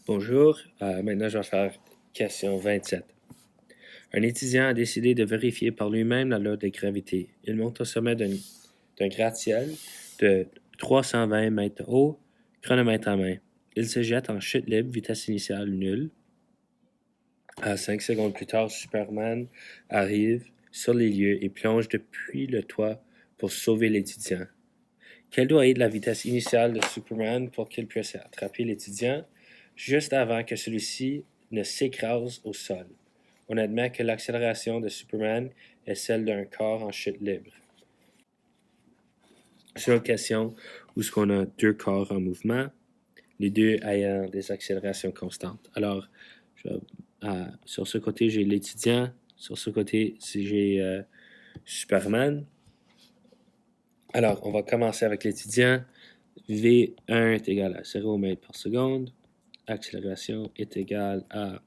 Bonjour, maintenant je vais faire question 27. Un étudiant a décidé de vérifier par lui-même la loi de gravité. Il monte au sommet d'un gratte-ciel de 320 mètres haut, chronomètre à main. Il se jette en chute libre, vitesse initiale nulle. 5 secondes plus tard, Superman arrive sur les lieux et plonge depuis le toit pour sauver l'étudiant. Quelle doit être la vitesse initiale de Superman pour qu'il puisse attraper l'étudiant juste avant que celui-ci ne s'écrase au sol? On admet que l'accélération de Superman est celle d'un corps en chute libre. C'est une question où ce qu'on a deux corps en mouvement, les deux ayant des accélérations constantes. Alors, sur ce côté, j'ai l'étudiant. Sur ce côté, j'ai Superman. Alors, on va commencer avec l'étudiant. V1 est égal à 0 mètres par seconde. Accélération est égale à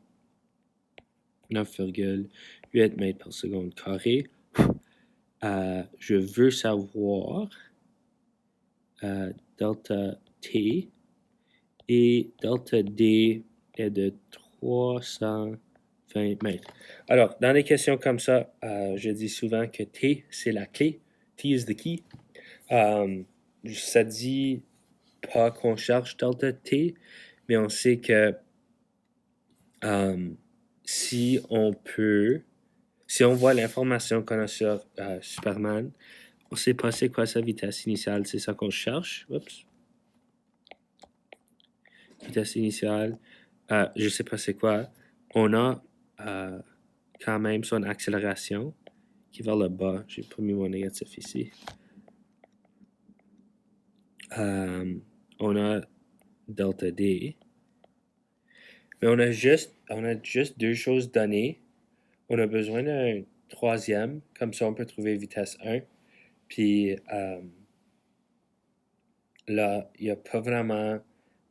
9,8 mètres par seconde carré. Je veux savoir delta T et delta D est de 320 mètres. Alors, dans les questions comme ça, je dis souvent que T, c'est la clé. T is the key. Ça dit pas qu'on cherche delta T, mais on sait que si on voit l'information qu'on a sur Superman, on sait pas c'est quoi sa vitesse initiale, c'est ça qu'on cherche. Oups. Vitesse initiale, je sais pas c'est quoi. On a quand même son accélération qui va le bas. J'ai pas mis mon négatif ici. On a delta D. Mais on a juste deux choses données. On a besoin d'un troisième, comme ça on peut trouver vitesse 1. Puis là, il n'y a pas vraiment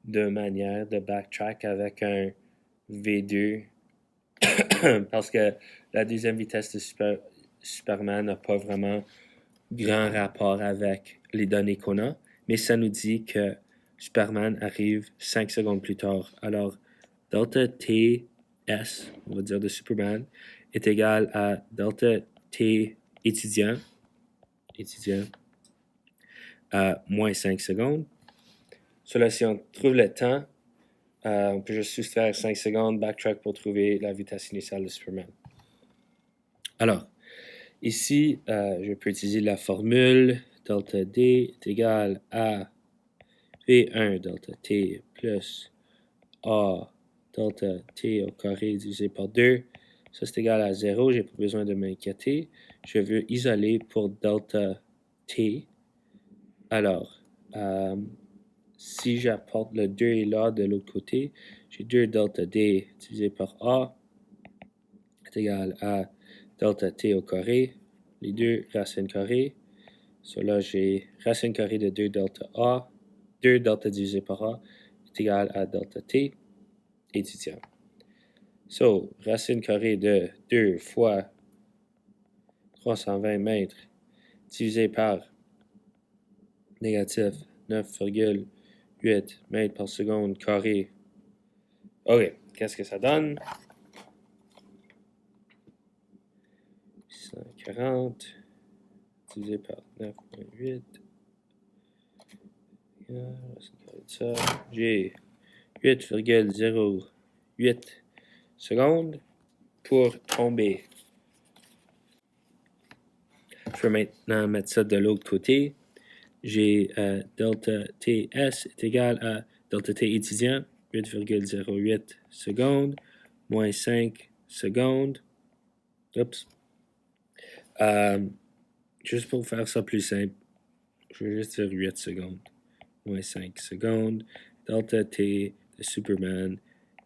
de manière de backtrack avec un V2 parce que la deuxième vitesse de Superman n'a pas vraiment grand rapport avec les données qu'on a, mais ça nous dit que Superman arrive 5 secondes plus tard. Alors, delta TS, on va dire de Superman, est égal à delta T étudiant à moins 5 secondes. Cela, si on trouve le temps, on peut juste soustraire 5 secondes, backtrack pour trouver la vitesse initiale de Superman. Alors, ici, je peux utiliser la formule delta D est égal à V1 delta T plus A delta T au carré divisé par 2. Ça, c'est égal à 0. Je n'ai pas besoin de m'inquiéter. Je veux isoler pour delta T. Alors, si j'apporte le 2 et là de l'autre côté, j'ai 2 delta D divisé par A est égal à delta T au carré, les deux racines carrées. Là, j'ai racine carrée de 2 delta A, 2 delta divisé par A est égal à delta T étudiant. Racine carrée de 2 fois 320 mètres divisé par négatif 9,8 mètres par seconde carré. OK, qu'est-ce que ça donne? 640 divisé par 9,8. Ça, j'ai 8,08 secondes pour tomber. Je vais maintenant mettre ça de l'autre côté. J'ai delta TS est égal à delta T étudiant, 8,08 secondes, moins 5 secondes. Oups. Juste pour faire ça plus simple, je vais juste dire 8 secondes, moins 5 secondes. Delta T de Superman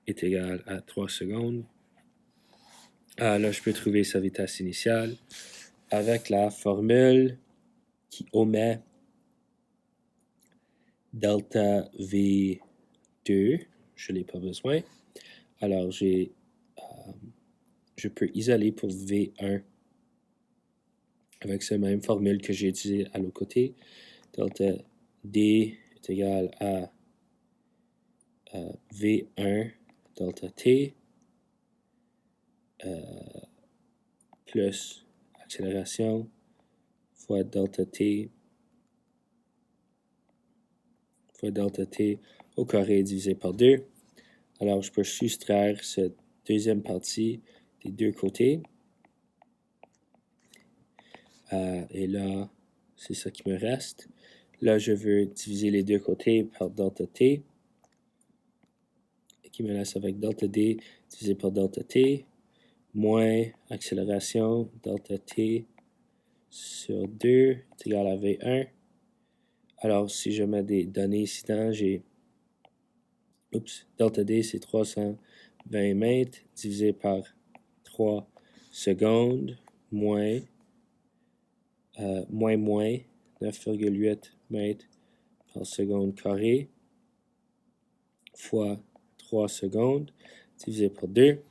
est égal à 3 secondes. Là, je peux trouver sa vitesse initiale avec la formule qui omet delta V2. Je n'ai pas besoin. Alors, je peux isoler pour V1 avec cette même formule que j'ai utilisée à l'autre côté. Delta D est égal à V1 delta t plus accélération fois delta t au carré divisé par 2. Alors, je peux soustraire cette deuxième partie des deux côtés. Et là, c'est ça qui me reste. Là, je veux diviser les deux côtés par delta t, qui me laisse avec delta d divisé par delta t, moins accélération delta t sur 2 est égal à V1. Alors, si je mets des données ici, j'ai delta d, c'est 320 mètres divisé par 3 secondes, moins 9,8 mètres par seconde carré fois 3 secondes divisé par 2.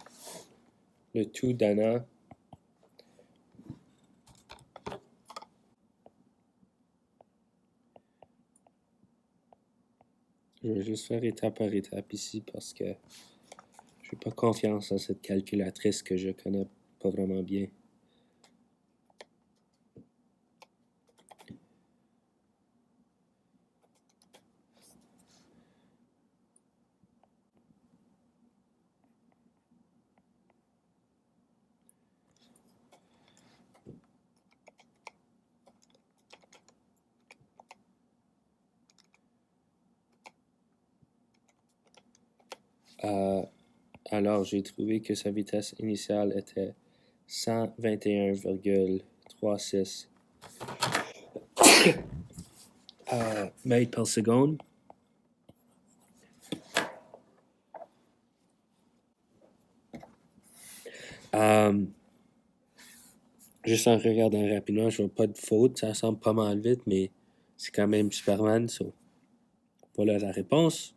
Le tout donnant je vais juste faire étape par étape ici parce que je n'ai pas confiance en cette calculatrice que je connais pas vraiment bien. Alors, j'ai trouvé que sa vitesse initiale était 121,36 mètres par seconde. Juste en regardant rapidement, je vois pas de faute. Ça semble pas mal vite, mais c'est quand même Superman. So. Voilà la réponse.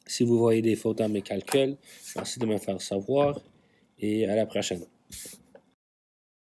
Si vous voyez des fautes dans mes calculs, merci de me faire savoir et à la prochaine.